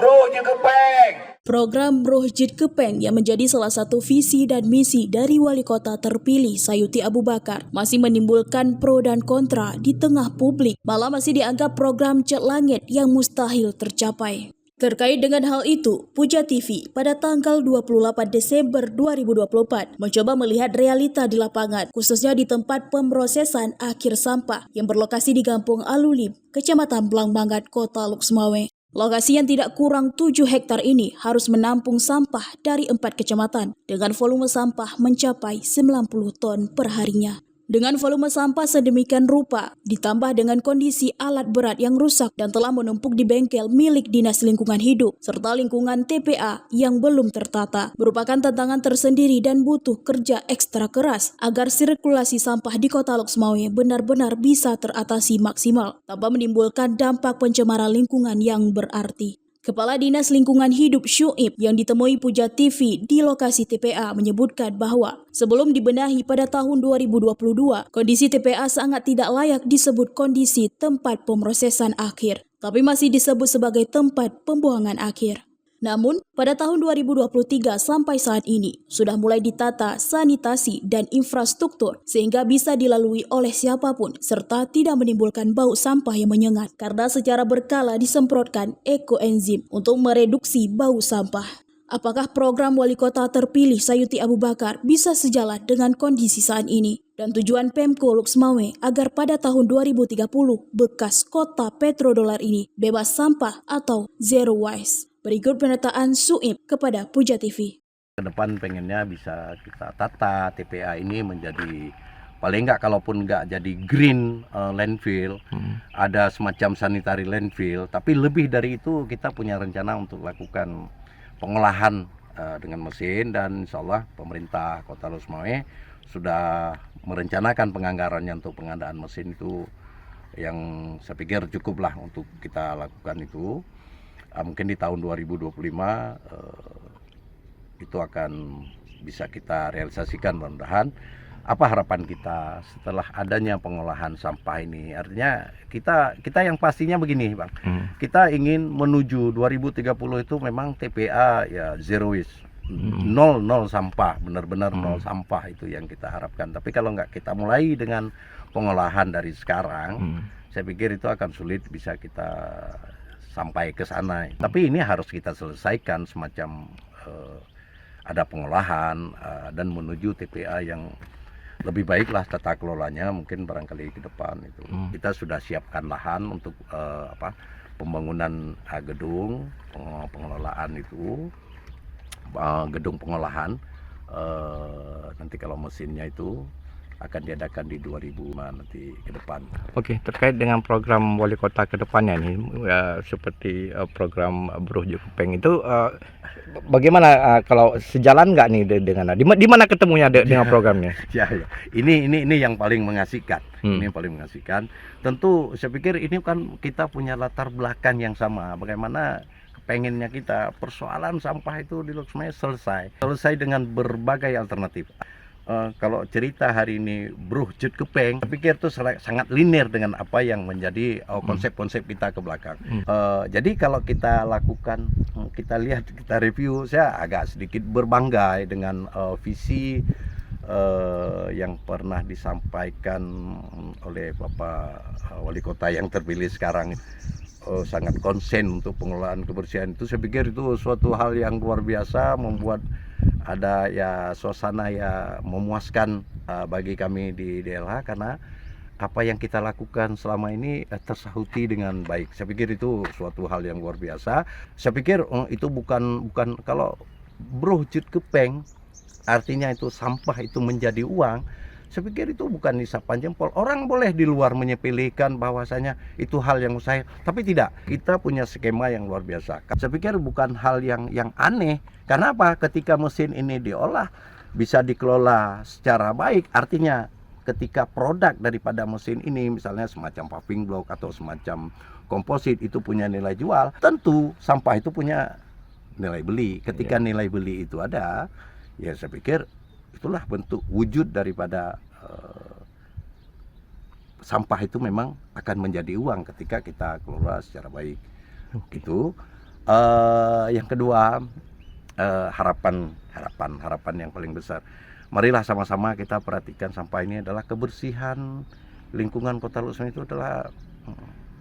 Bro Jekepeng. Program Bro Jekepeng yang menjadi salah satu visi dan misi dari Wali Kota terpilih Sayuti Abu Bakar masih menimbulkan pro dan kontra di tengah publik, malah masih dianggap program Cet Langit yang mustahil tercapai. Terkait dengan hal itu, Puja TV pada tanggal 28 Desember 2024 mencoba melihat realita di lapangan, khususnya di tempat pemrosesan akhir sampah yang berlokasi di Kampung Alulim, Kecamatan Blangbangat, Kota Luxmawe. Lokasi yang tidak kurang 7 hektar ini harus menampung sampah dari 4 kecamatan dengan volume sampah mencapai 90 ton per harinya. Dengan volume sampah sedemikian rupa, ditambah dengan kondisi alat berat yang rusak dan telah menumpuk di bengkel milik Dinas Lingkungan Hidup, serta lingkungan TPA yang belum tertata, merupakan tantangan tersendiri dan butuh kerja ekstra keras agar sirkulasi sampah di Kota Luxmawe benar-benar bisa teratasi maksimal, tanpa menimbulkan dampak pencemaran lingkungan yang berarti. Kepala Dinas Lingkungan Hidup Syuib yang ditemui Puja TV di lokasi TPA menyebutkan bahwa sebelum dibenahi pada tahun 2022, kondisi TPA sangat tidak layak disebut kondisi tempat pemrosesan akhir, tapi masih disebut sebagai tempat pembuangan akhir. Namun, pada tahun 2023 sampai saat ini, sudah mulai ditata sanitasi dan infrastruktur sehingga bisa dilalui oleh siapapun serta tidak menimbulkan bau sampah yang menyengat karena secara berkala disemprotkan ekoenzim untuk mereduksi bau sampah. Apakah program Wali Kota terpilih Sayuti Abu Bakar bisa sejalan dengan kondisi saat ini? Dan tujuan Pemko Luxmawe agar pada tahun 2030 bekas kota petrodolar ini bebas sampah atau zero waste? Berikut pernyataan Suib kepada Puja TV. Ke depan pengennya bisa kita tata TPA ini menjadi paling nggak, kalaupun nggak jadi green landfill, ada semacam sanitary landfill, tapi lebih dari itu kita punya rencana untuk lakukan pengolahan dengan mesin, dan insya Allah pemerintah Kota Luxmawe sudah merencanakan penganggarannya untuk pengadaan mesin itu, yang saya pikir cukuplah untuk kita lakukan itu. Mungkin di tahun 2025 itu akan bisa kita realisasikan mudah-mudahan. Apa harapan kita setelah adanya pengolahan sampah ini? Artinya kita yang pastinya begini, Bang. Kita ingin menuju 2030 itu memang TPA ya zero waste. Nol sampah, benar-benar nol sampah, itu yang kita harapkan. Tapi kalau nggak kita mulai dengan pengolahan dari sekarang, saya pikir itu akan sulit bisa kita sampai ke sana. Tapi ini harus kita selesaikan semacam ada pengolahan dan menuju TPA yang lebih baiklah tata kelolanya, mungkin barangkali ke depan itu. Kita sudah siapkan lahan untuk pembangunan gedung pengelolaan itu, gedung pengolahan. Nanti kalau mesinnya itu akan diadakan di 2000 nanti ke depan. Oke, terkait dengan program Wali Kota ke depannya nih, seperti program Bro Jekepeng itu, bagaimana kalau sejalan nggak nih dengan di mana ketemunya dengan programnya? Ya. Ini yang paling mengasihkan. Ini yang paling mengasihkan. Tentu saya pikir ini kan kita punya latar belakang yang sama. Bagaimana pengennya kita persoalan sampah itu di Luxmawe selesai dengan berbagai alternatif. Kalau cerita hari ini Bro Jekepeng, saya pikir itu sangat linear dengan apa yang menjadi konsep-konsep kita ke belakang. Jadi kalau kita lakukan, kita lihat, kita review, saya agak sedikit berbangga dengan visi yang pernah disampaikan oleh Bapak Wali Kota yang terpilih sekarang. Sangat konsen untuk pengelolaan kebersihan itu. Saya pikir itu suatu hal yang luar biasa, membuat ada ya suasana ya memuaskan bagi kami di DLH, karena apa yang kita lakukan selama ini tersahuti dengan baik. Saya pikir itu suatu hal yang luar biasa. Saya pikir itu bukan kalau Bro Jekepeng artinya itu sampah itu menjadi uang. Saya pikir itu bukan isapan jempol. Orang boleh di luar menyepelekan bahwasanya itu hal yang mustahil, tapi tidak. Kita punya skema yang luar biasa. Saya pikir bukan hal yang aneh. Karena apa? Ketika mesin ini diolah bisa dikelola secara baik, artinya ketika produk daripada mesin ini misalnya semacam paving block atau semacam komposit itu punya nilai jual, tentu sampah itu punya nilai beli. Ketika nilai beli itu ada, ya saya pikir itulah bentuk wujud daripada sampah itu memang akan menjadi uang ketika kita kelola secara baik. Gitu. Yang kedua, harapan yang paling besar. Marilah sama-sama kita perhatikan sampah ini adalah kebersihan lingkungan Kota Luxembourg, itu adalah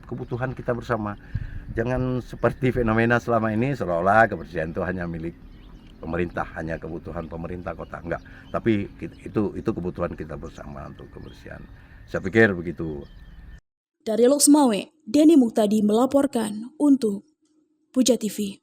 kebutuhan kita bersama. Jangan seperti fenomena selama ini seolah-olah kebersihan itu hanya milik pemerintah, hanya kebutuhan pemerintah kota. Enggak, tapi itu kebutuhan kita bersama untuk kebersihan. Saya pikir begitu. Dari Loksmawe, Denny Muktadi melaporkan untuk Puja TV.